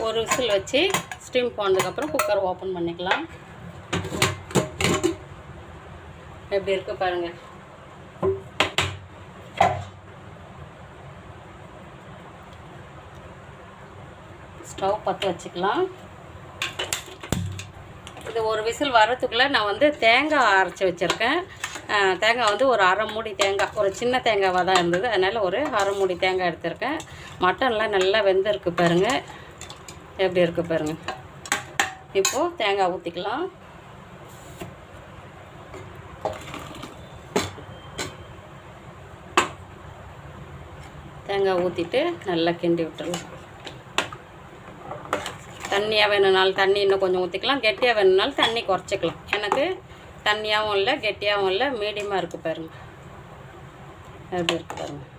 ஒரு விசில் வச்சு ஸ்டீம் போனதுக்கப்புறம் குக்கர் ஓப்பன் பண்ணிக்கலாம். எப்படி இருக்குது பாருங்கள். ஸ்டவ் பற்ற வச்சுக்கலாம். இது ஒரு விசில் வரத்துக்குள்ளே நான் வந்து தேங்காய் அரைச்சி வச்சுருக்கேன். தேங்காய் வந்து ஒரு அரை மூடி தேங்காய், ஒரு சின்ன தேங்காவாக தான் இருந்தது, அதனால் ஒரு அரை மூடி தேங்காய் எடுத்திருக்கேன். மட்டன்லாம் நல்லா வெந்திருக்கு பாருங்கள். எப்படி இருக்குது பாருங்கள். இப்போது தேங்காய் ஊற்றிக்கலாம். தேங்காய் ஊற்றிட்டு நல்லா கிண்டி விட்டுடலாம். தண்ணியாக வேணும்னாலும் தண்ணி இன்னும் கொஞ்சம் ஊற்றிக்கலாம், கெட்டியாக வேணும்னாலும் தண்ணி குறைச்சிக்கலாம். எனக்கு தண்ணியாகவும் இல்லை கெட்டியாகவும் இல்லை, மீடியமாக இருக்குது பாருங்கள். எப்படி இருக்குது பாருங்கள்.